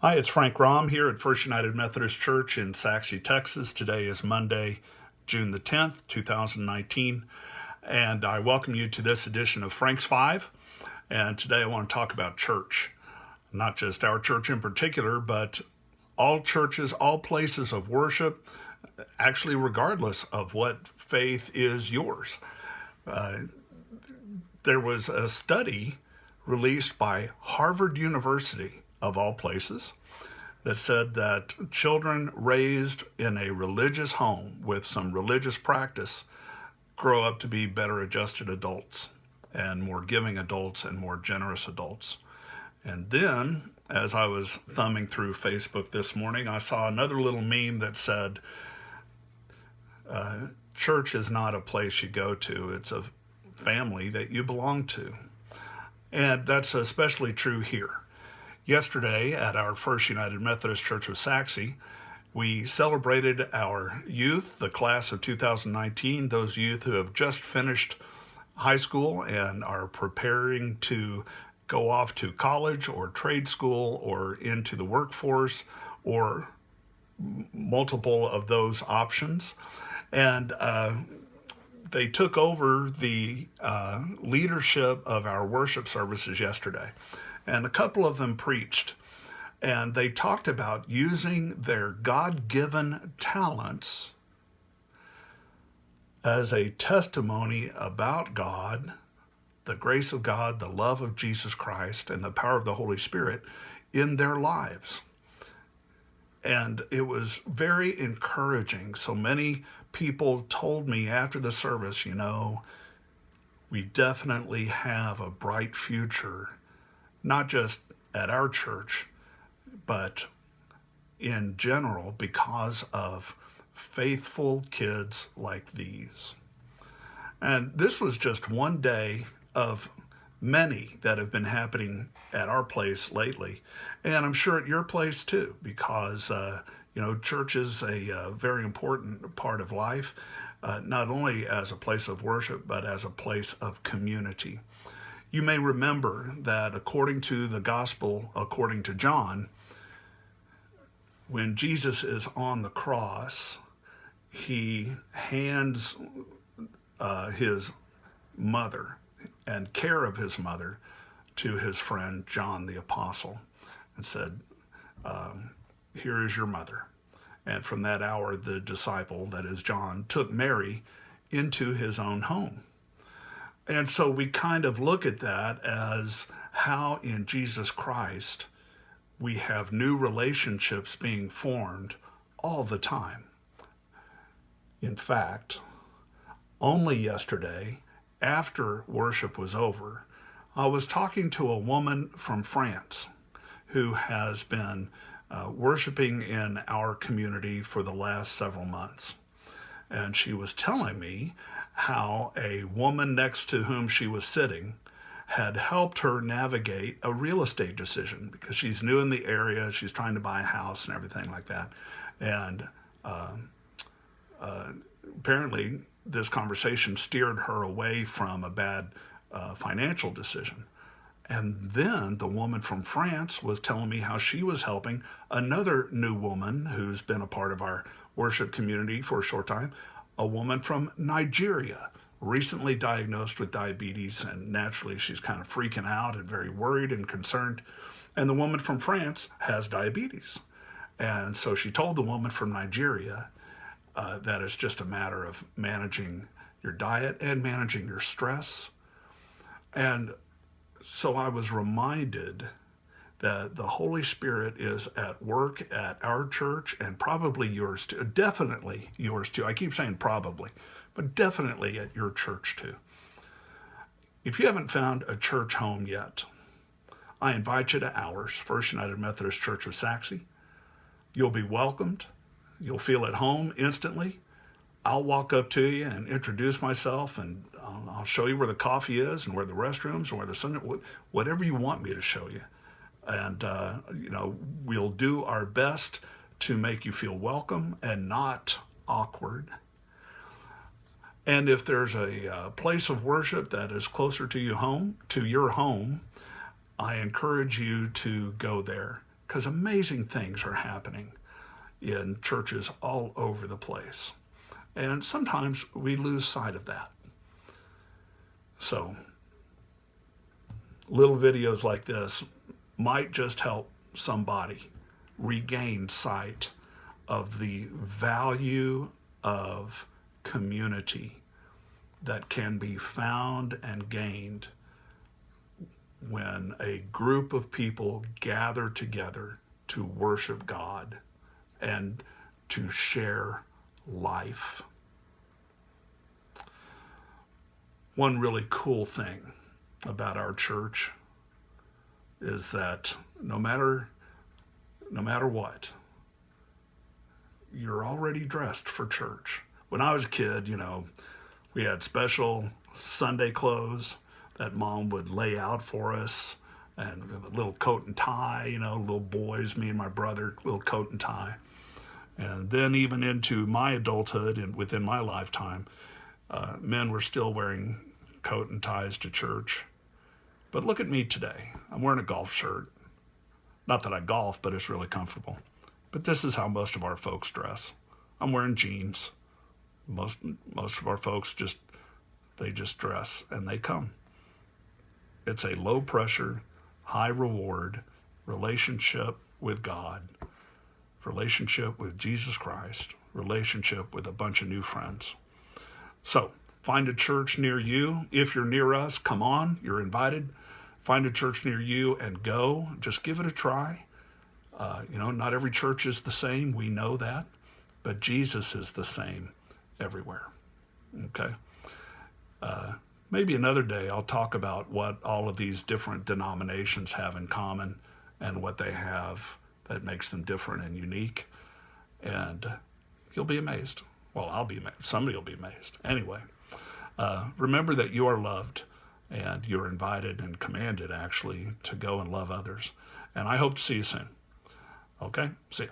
Hi, it's Frank Rom here at First United Methodist Church in Sachse, Texas. Today is Monday, June the 10th, 2019, and I welcome you to this edition of Frank's Five. And today I want to talk about church, not just our church in particular, but all churches, all places of worship, actually, regardless of what faith is yours. There was a study released by Harvard University, of all places, that said that children raised in a religious home with some religious practice grow up to be better adjusted adults and more giving adults and more generous adults. And then, as I was thumbing through Facebook this morning, I saw another little meme that said, church is not a place you go to, it's a family that you belong to. And that's especially true here. Yesterday at our First United Methodist Church of Sachse, we celebrated our youth, the class of 2019, those youth who have just finished high school and are preparing to go off to college or trade school or into the workforce or multiple of those options. And they took over the leadership of our worship services yesterday. And a couple of them preached. And they talked about using their God-given talents as a testimony about God, the grace of God, the love of Jesus Christ, and the power of the Holy Spirit in their lives. And it was very encouraging. So many people told me after the service, we definitely have a bright future, not just at our church, but in general, because of faithful kids like these. And this was just one day of many that have been happening at our place lately. And I'm sure at your place too, because, church is a very important part of life, not only as a place of worship, but as a place of community. You may remember that according to the gospel, according to John, when Jesus is on the cross, he hands his mother and care of his mother to his friend John the Apostle and said, here is your mother. And from that hour, the disciple, that is John, took Mary into his own home. And so we kind of look at that as how in Jesus Christ we have new relationships being formed all the time. In fact, only yesterday, after worship was over, I was talking to a woman from France who has been worshiping in our community for the last several months. And she was telling me how a woman next to whom she was sitting had helped her navigate a real estate decision because she's new in the area, she's trying to buy a house and everything like that. And apparently this conversation steered her away from a bad financial decision. And then the woman from France was telling me how she was helping another new woman who's been a part of our worship community for a short time, a woman from Nigeria, recently diagnosed with diabetes, and naturally she's kind of freaking out and very worried and concerned. And the woman from France has diabetes. And so she told the woman from Nigeria that it's just a matter of managing your diet and managing your stress. And so I was reminded that the Holy Spirit is at work at our church and probably yours too. Definitely yours too. I keep saying probably, but definitely at your church too. If you haven't found a church home yet, I invite you to ours, First United Methodist Church of Sachse. You'll be welcomed. You'll feel at home instantly. I'll walk up to you and introduce myself, and I'll show you where the coffee is and where the restrooms and where the sun, whatever you want me to show you. And, we'll do our best to make you feel welcome and not awkward. And if there's a place of worship that is closer to your home, I encourage you to go there. because amazing things are happening in churches all over the place. And sometimes we lose sight of that. So little videos like this might just help somebody regain sight of the value of community that can be found and gained when a group of people gather together to worship God and to share life. One really cool thing about our church is that no matter what, you're already dressed for church. When I was a kid, we had special Sunday clothes that Mom would lay out for us, and a little coat and tie, little boys, me and my brother, little coat and tie. And then even into my adulthood and within my lifetime, men were still wearing coat and ties to church. But look at me today. I'm wearing a golf shirt. Not that I golf, but it's really comfortable. But this is how most of our folks dress. I'm wearing jeans. Most of our folks just dress and they come. It's a low pressure, high reward relationship with God, relationship with Jesus Christ, relationship with a bunch of new friends. So find a church near you. If you're near us, come on, you're invited. Find a church near you and go. Just give it a try. Not every church is the same. We know that. But Jesus is the same everywhere. Okay? Maybe another day I'll talk about what all of these different denominations have in common and what they have that makes them different and unique. And you'll be amazed. Well, I'll be amazed. Somebody will be amazed. Anyway, remember that you are loved and you're invited and commanded, actually, to go and love others. And I hope to see you soon. Okay? See you.